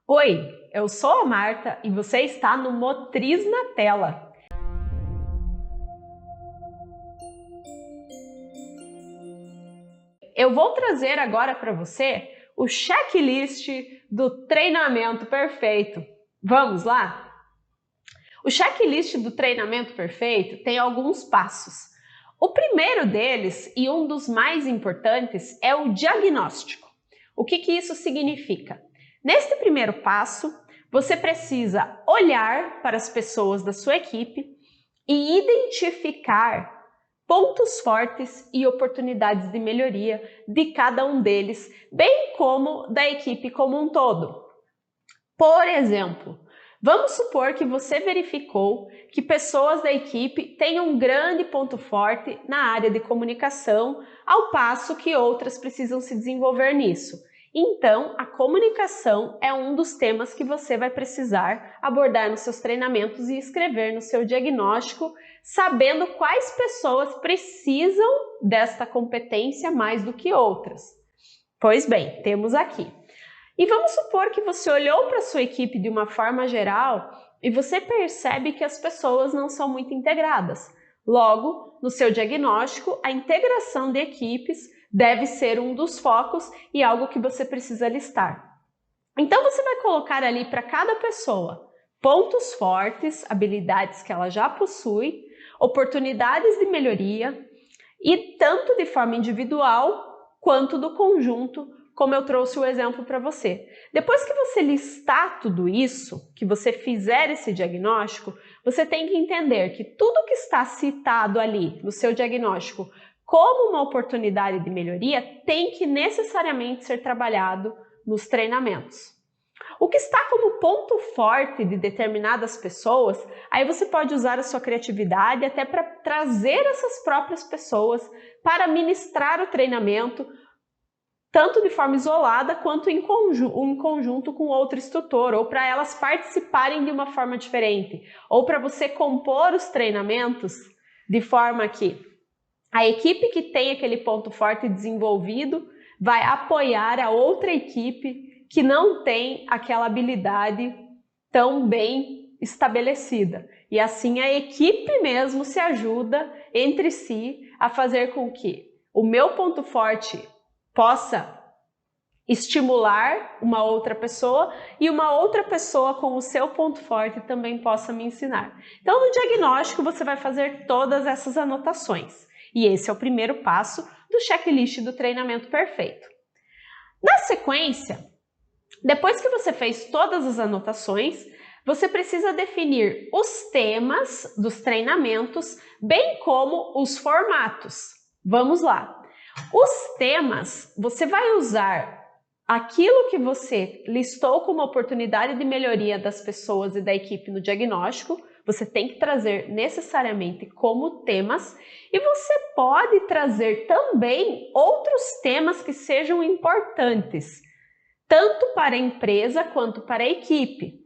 Oi, eu sou a Marta e você está no Motriz na Tela. Eu vou trazer agora para você o checklist do treinamento perfeito. Vamos lá? O checklist do treinamento perfeito tem alguns passos. O primeiro deles, e um dos mais importantes, é o diagnóstico. O que isso significa? Neste primeiro passo, você precisa olhar para as pessoas da sua equipe e identificar pontos fortes e oportunidades de melhoria de cada um deles, bem como da equipe como um todo. Por exemplo, vamos supor que você verificou que pessoas da equipe têm um grande ponto forte na área de comunicação, ao passo que outras precisam se desenvolver nisso. Então, a comunicação é um dos temas que você vai precisar abordar nos seus treinamentos e escrever no seu diagnóstico, sabendo quais pessoas precisam desta competência mais do que outras. Pois bem, temos aqui. E vamos supor que você olhou para a sua equipe de uma forma geral e você percebe que as pessoas não são muito integradas. Logo, no seu diagnóstico, a integração de equipes deve ser um dos focos e algo que você precisa listar. Então você vai colocar ali para cada pessoa pontos fortes, habilidades que ela já possui, oportunidades de melhoria e tanto de forma individual quanto do conjunto, como eu trouxe o exemplo para você. Depois que você listar tudo isso, que você fizer esse diagnóstico, você tem que entender que tudo que está citado ali no seu diagnóstico como uma oportunidade de melhoria tem que necessariamente ser trabalhado nos treinamentos. O que está como ponto forte de determinadas pessoas, aí você pode usar a sua criatividade até para trazer essas próprias pessoas para ministrar o treinamento, tanto de forma isolada quanto em conjunto com outro instrutor, ou para elas participarem de uma forma diferente, ou para você compor os treinamentos de forma que a equipe que tem aquele ponto forte desenvolvido vai apoiar a outra equipe que não tem aquela habilidade tão bem estabelecida. E assim a equipe mesmo se ajuda entre si a fazer com que o meu ponto forte possa estimular uma outra pessoa e uma outra pessoa com o seu ponto forte também possa me ensinar. Então, no diagnóstico, você vai fazer todas essas anotações. E esse é o primeiro passo do checklist do treinamento perfeito. Na sequência, depois que você fez todas as anotações, você precisa definir os temas dos treinamentos, bem como os formatos. Vamos lá. Os temas, você vai usar aquilo que você listou como oportunidade de melhoria das pessoas e da equipe no diagnóstico, você tem que trazer necessariamente como temas e você pode trazer também outros temas que sejam importantes, tanto para a empresa quanto para a equipe.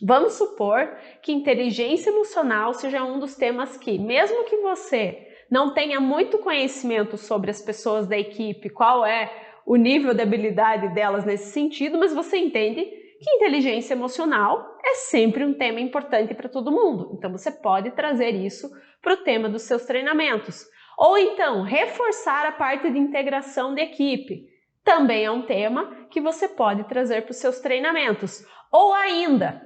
Vamos supor que inteligência emocional seja um dos temas que, mesmo que você não tenha muito conhecimento sobre as pessoas da equipe, qual é o nível de habilidade delas nesse sentido, mas você entende que inteligência emocional é sempre um tema importante para todo mundo. Então você pode trazer isso para o tema dos seus treinamentos. Ou então, reforçar a parte de integração de equipe. Também é um tema que você pode trazer para os seus treinamentos. Ou ainda,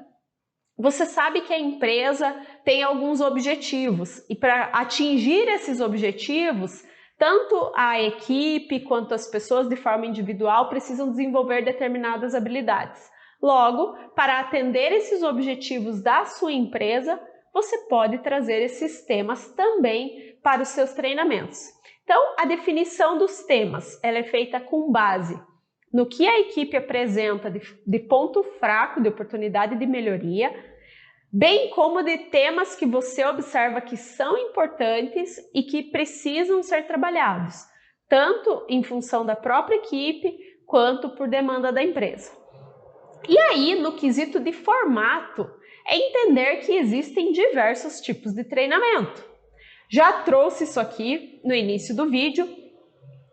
você sabe que a empresa tem alguns objetivos e para atingir esses objetivos, tanto a equipe quanto as pessoas de forma individual precisam desenvolver determinadas habilidades. Logo, para atender esses objetivos da sua empresa, você pode trazer esses temas também para os seus treinamentos. Então, a definição dos temas ela é feita com base no que a equipe apresenta de ponto fraco, de oportunidade de melhoria, bem como de temas que você observa que são importantes e que precisam ser trabalhados, tanto em função da própria equipe quanto por demanda da empresa. E aí, no quesito de formato, é entender que existem diversos tipos de treinamento. Já trouxe isso aqui no início do vídeo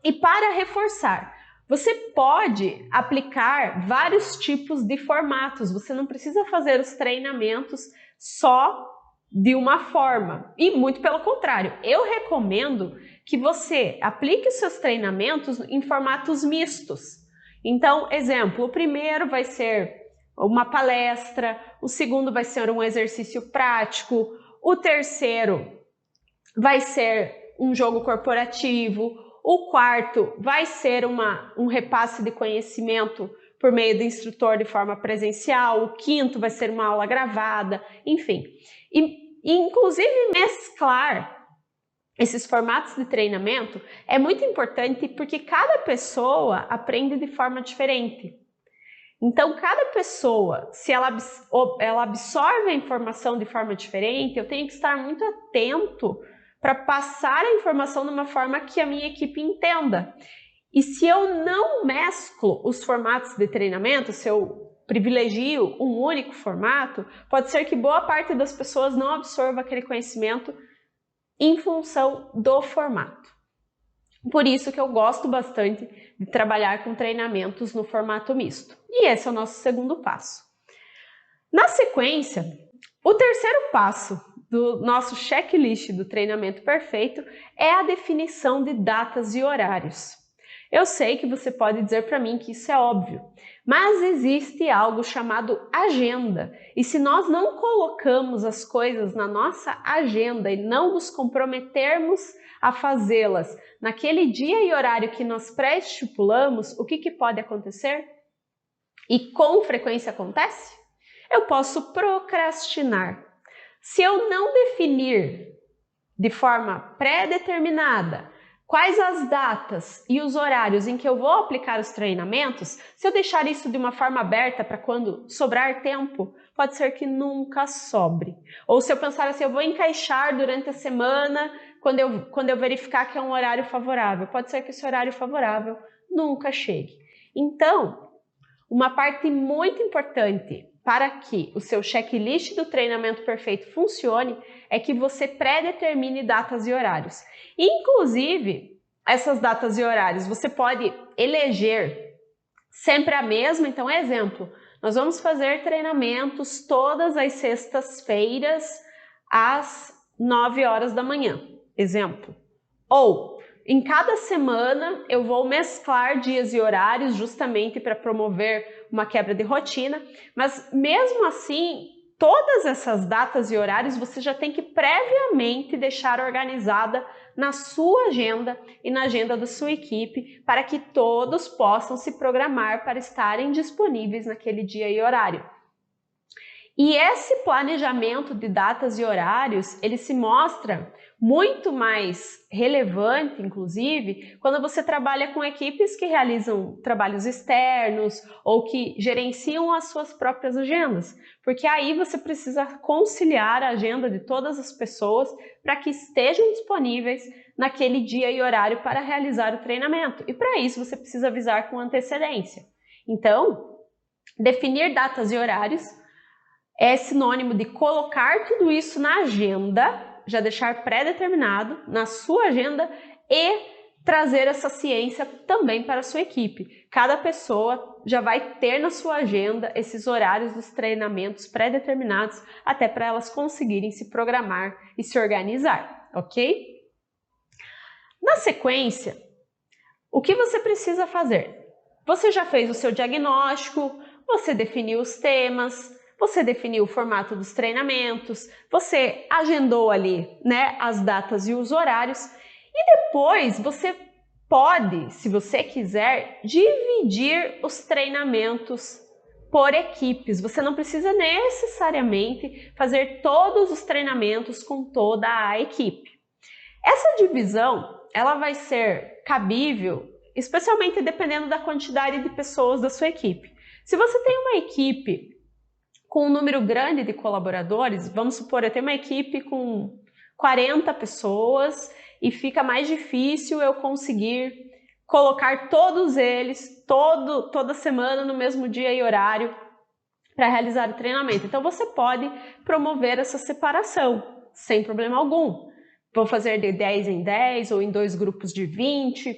e para reforçar, Você pode aplicar vários tipos de formatos, você não precisa fazer os treinamentos só de uma forma, e muito pelo contrário, eu recomendo que você aplique os seus treinamentos em formatos mistos. Então, exemplo, o primeiro vai ser uma palestra, o segundo vai ser um exercício prático, o terceiro vai ser um jogo corporativo, o quarto vai ser um repasse de conhecimento por meio do instrutor de forma presencial, o quinto vai ser uma aula gravada, enfim. E inclusive mesclar esses formatos de treinamento é muito importante porque cada pessoa aprende de forma diferente. Então, cada pessoa, se ela absorve a informação de forma diferente, eu tenho que estar muito atento para passar a informação de uma forma que a minha equipe entenda. E se eu não mesclo os formatos de treinamento, se eu privilegio um único formato, pode ser que boa parte das pessoas não absorva aquele conhecimento em função do formato. Por isso que eu gosto bastante de trabalhar com treinamentos no formato misto. E esse é o nosso segundo passo. Na sequência, o terceiro passo do nosso checklist do treinamento perfeito é a definição de datas e horários. Eu sei que você pode dizer para mim que isso é óbvio, mas existe algo chamado agenda. E se nós não colocamos as coisas na nossa agenda e não nos comprometermos a fazê-las naquele dia e horário que nós pré-estipulamos, o que pode acontecer? E com frequência acontece? Eu posso procrastinar. Se eu não definir de forma pré-determinada quais as datas e os horários em que eu vou aplicar os treinamentos, se eu deixar isso de uma forma aberta para quando sobrar tempo, pode ser que nunca sobre. Ou se eu pensar assim, eu vou encaixar durante a semana quando eu verificar que é um horário favorável, pode ser que esse horário favorável nunca chegue. Então, uma parte muito importante para que o seu checklist do treinamento perfeito funcione é que você pré-determine datas e horários. Inclusive, essas datas e horários você pode eleger sempre a mesma. Então, exemplo, nós vamos fazer treinamentos todas as sextas-feiras às 9 horas da manhã. Exemplo. Ou em cada semana eu vou mesclar dias e horários justamente para promover uma quebra de rotina, mas mesmo assim, todas essas datas e horários você já tem que previamente deixar organizada na sua agenda e na agenda da sua equipe para que todos possam se programar para estarem disponíveis naquele dia e horário. E esse planejamento de datas e horários, ele se mostra muito mais relevante, inclusive, quando você trabalha com equipes que realizam trabalhos externos ou que gerenciam as suas próprias agendas, porque aí você precisa conciliar a agenda de todas as pessoas para que estejam disponíveis naquele dia e horário para realizar o treinamento. E para isso você precisa avisar com antecedência. Então, definir datas e horários é sinônimo de colocar tudo isso na agenda, já deixar pré-determinado na sua agenda e trazer essa ciência também para a sua equipe. Cada pessoa já vai ter na sua agenda esses horários dos treinamentos pré-determinados, até para elas conseguirem se programar e se organizar, ok? Na sequência, o que você precisa fazer? Você já fez o seu diagnóstico, você definiu os temas, você definiu o formato dos treinamentos, você agendou ali, né, as datas e os horários, e depois você pode, se você quiser, dividir os treinamentos por equipes. Você não precisa necessariamente fazer todos os treinamentos com toda a equipe. Essa divisão, ela vai ser cabível, especialmente dependendo da quantidade de pessoas da sua equipe. Se você tem uma equipe com um número grande de colaboradores, vamos supor, eu tenho uma equipe com 40 pessoas e fica mais difícil eu conseguir colocar todos eles toda semana no mesmo dia e horário para realizar o treinamento. Então você pode promover essa separação sem problema algum. Vou fazer de 10 em 10 ou em 2 grupos de 20.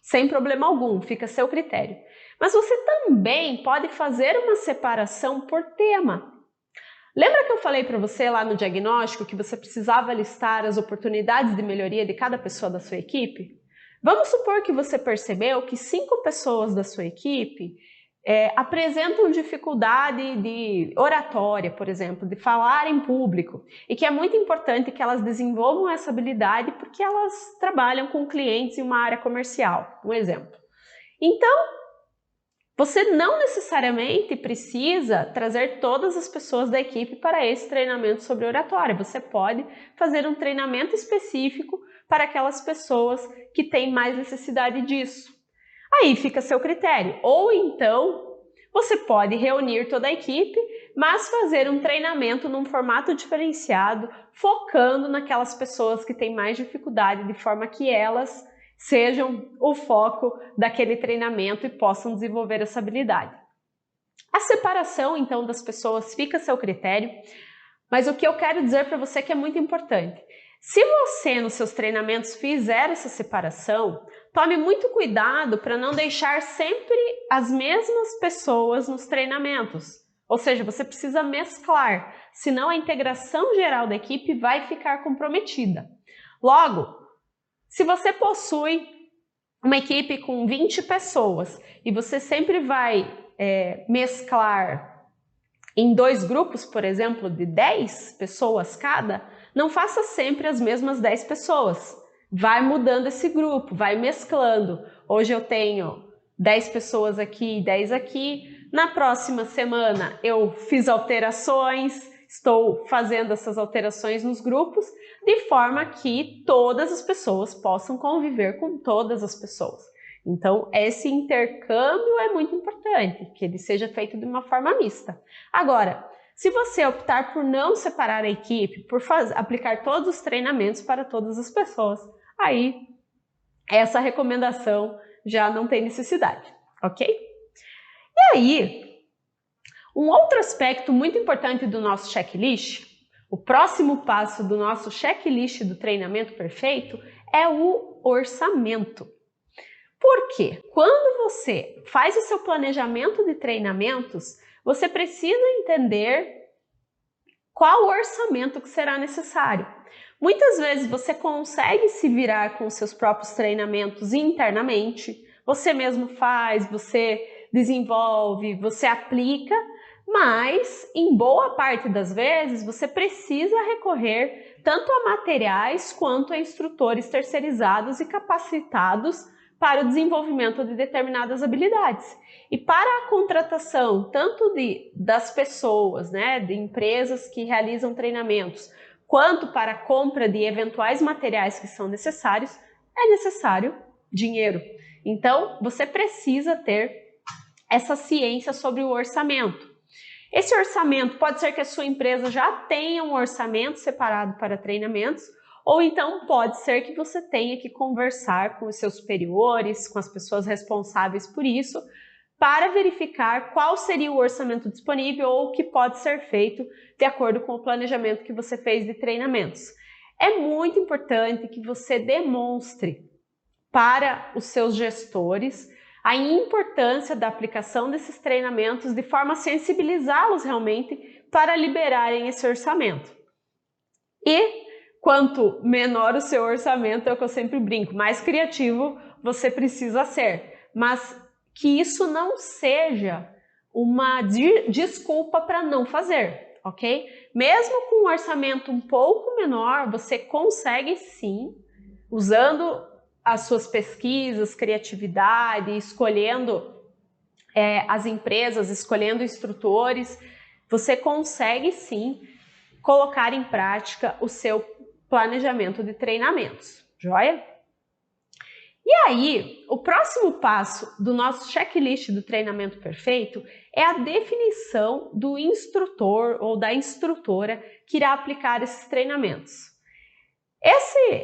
sem problema algum, fica a seu critério. Mas você também pode fazer uma separação por tema. Lembra que eu falei para você lá no diagnóstico que você precisava listar as oportunidades de melhoria de cada pessoa da sua equipe? Vamos supor que você percebeu que 5 pessoas da sua equipe apresentam dificuldade de oratória, por exemplo, de falar em público, e que é muito importante que elas desenvolvam essa habilidade porque elas trabalham com clientes em uma área comercial, um exemplo. Então, você não necessariamente precisa trazer todas as pessoas da equipe para esse treinamento sobre oratória. Você pode fazer um treinamento específico para aquelas pessoas que têm mais necessidade disso. Aí fica a seu critério. Ou então, você pode reunir toda a equipe, mas fazer um treinamento num formato diferenciado, focando naquelas pessoas que têm mais dificuldade, de forma que elas sejam o foco daquele treinamento e possam desenvolver essa habilidade. A separação, então, das pessoas fica a seu critério, mas o que eu quero dizer para você é que é muito importante. Se você, nos seus treinamentos, fizer essa separação, tome muito cuidado para não deixar sempre as mesmas pessoas nos treinamentos. Ou seja, você precisa mesclar, senão a integração geral da equipe vai ficar comprometida. Logo, se você possui uma equipe com 20 pessoas e você sempre vai mesclar em 2 grupos, por exemplo, de 10 pessoas cada, não faça sempre as mesmas 10 pessoas. Vai mudando esse grupo, vai mesclando. Hoje eu tenho 10 pessoas aqui e 10 aqui. Na próxima semana eu fiz alterações, estou fazendo essas alterações nos grupos, de forma que todas as pessoas possam conviver com todas as pessoas. Então, esse intercâmbio é muito importante, que ele seja feito de uma forma mista. Agora, se você optar por não separar a equipe, por aplicar todos os treinamentos para todas as pessoas, aí essa recomendação já não tem necessidade, ok? E aí, um outro aspecto muito importante do nosso checklist, o próximo passo do nosso checklist do treinamento perfeito é o orçamento. Por quê? Quando você faz o seu planejamento de treinamentos, você precisa entender qual o orçamento que será necessário. Muitas vezes você consegue se virar com os seus próprios treinamentos internamente, você mesmo faz, você desenvolve, você aplica, mas em boa parte das vezes você precisa recorrer tanto a materiais quanto a instrutores terceirizados e capacitados para o desenvolvimento de determinadas habilidades. E para a contratação tanto das pessoas, de empresas que realizam treinamentos, quanto para a compra de eventuais materiais que são necessários, é necessário dinheiro. Então, você precisa ter essa ciência sobre o orçamento. Esse orçamento pode ser que a sua empresa já tenha um orçamento separado para treinamentos, ou então pode ser que você tenha que conversar com os seus superiores, com as pessoas responsáveis por isso, para verificar qual seria o orçamento disponível ou o que pode ser feito de acordo com o planejamento que você fez de treinamentos. É muito importante que você demonstre para os seus gestores a importância da aplicação desses treinamentos de forma a sensibilizá-los realmente para liberarem esse orçamento. E quanto menor o seu orçamento, é o que eu sempre brinco, mais criativo você precisa ser. Mas que isso não seja uma desculpa para não fazer, ok? Mesmo com um orçamento um pouco menor, você consegue sim, usando as suas pesquisas, criatividade, escolhendo as empresas, escolhendo instrutores, você consegue sim colocar em prática o seu planejamento de treinamentos, joia? E aí, o próximo passo do nosso checklist do treinamento perfeito é a definição do instrutor ou da instrutora que irá aplicar esses treinamentos.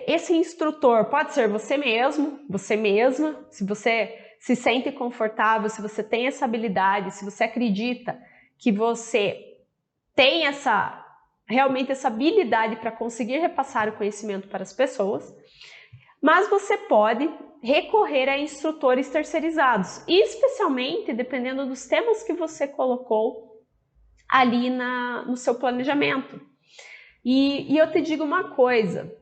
Esse instrutor pode ser você mesmo, você mesma, se você se sente confortável, se você tem essa habilidade, se você acredita que você tem realmente essa habilidade para conseguir repassar o conhecimento para as pessoas, mas você pode recorrer a instrutores terceirizados, especialmente dependendo dos temas que você colocou ali no seu planejamento. E eu te digo uma coisa,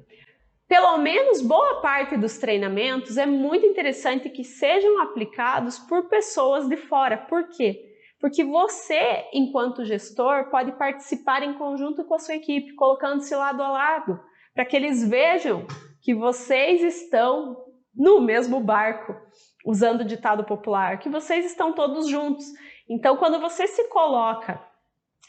pelo menos boa parte dos treinamentos é muito interessante que sejam aplicados por pessoas de fora. Por quê? Porque você, enquanto gestor, pode participar em conjunto com a sua equipe, colocando-se lado a lado, para que eles vejam que vocês estão no mesmo barco, usando o ditado popular, que vocês estão todos juntos. Então, quando você se coloca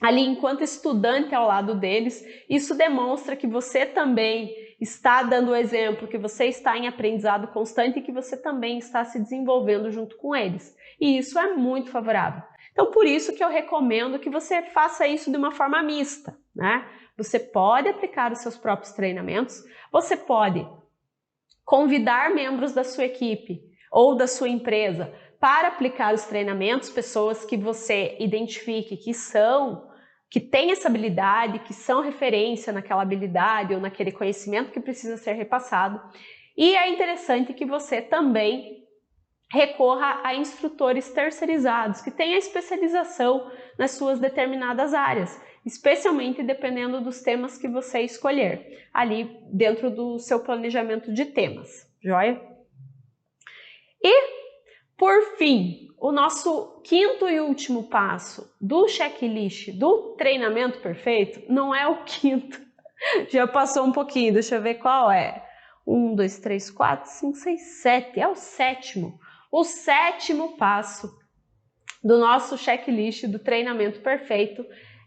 ali enquanto estudante ao lado deles, isso demonstra que você também está dando o exemplo, que você está em aprendizado constante e que você também está se desenvolvendo junto com eles. E isso é muito favorável. Então, por isso que eu recomendo que você faça isso de uma forma mista, né? Você pode aplicar os seus próprios treinamentos, você pode convidar membros da sua equipe ou da sua empresa para aplicar os treinamentos, pessoas que você identifique que têm essa habilidade, que são referência naquela habilidade ou naquele conhecimento que precisa ser repassado. E é interessante que você também recorra a instrutores terceirizados, que têm a especialização nas suas determinadas áreas, especialmente dependendo dos temas que você escolher, ali dentro do seu planejamento de temas, joia? E, por fim, o nosso quinto e último passo do checklist do treinamento perfeito não é o quinto, já passou um pouquinho, deixa eu ver qual é. 1, 2, 3, 4, 5, 6, 7, é o sétimo. O sétimo passo do nosso checklist do treinamento perfeito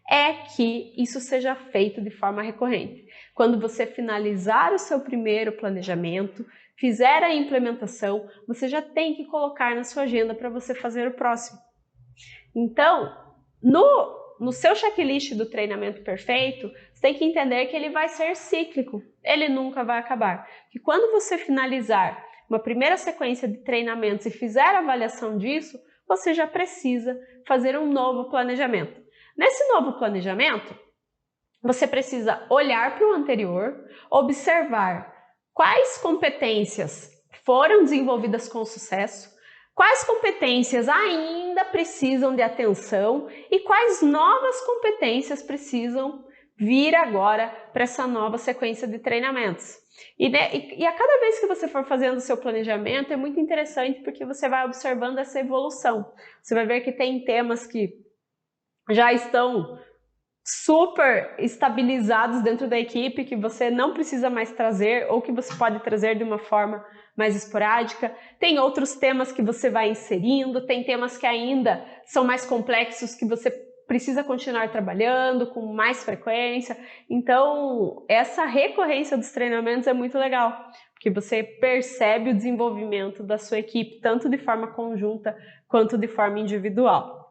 é que isso seja feito de forma recorrente. Quando você finalizar o seu primeiro planejamento, fizer a implementação, você já tem que colocar na sua agenda para você fazer o próximo. Então, no seu checklist do treinamento perfeito, você tem que entender que ele vai ser cíclico, ele nunca vai acabar. Que quando você finalizar uma primeira sequência de treinamentos e fizer a avaliação disso, você já precisa fazer um novo planejamento. Nesse novo planejamento, você precisa olhar para o anterior, observar quais competências foram desenvolvidas com sucesso, quais competências ainda precisam de atenção e quais novas competências precisam vir agora para essa nova sequência de treinamentos. E a cada vez que você for fazendo o seu planejamento, é muito interessante porque você vai observando essa evolução. Você vai ver que tem temas que já estão super estabilizados dentro da equipe, que você não precisa mais trazer ou que você pode trazer de uma forma mais esporádica. Tem outros temas que você vai inserindo, tem temas que ainda são mais complexos que você precisa continuar trabalhando com mais frequência. Então, essa recorrência dos treinamentos é muito legal, porque você percebe o desenvolvimento da sua equipe, tanto de forma conjunta quanto de forma individual.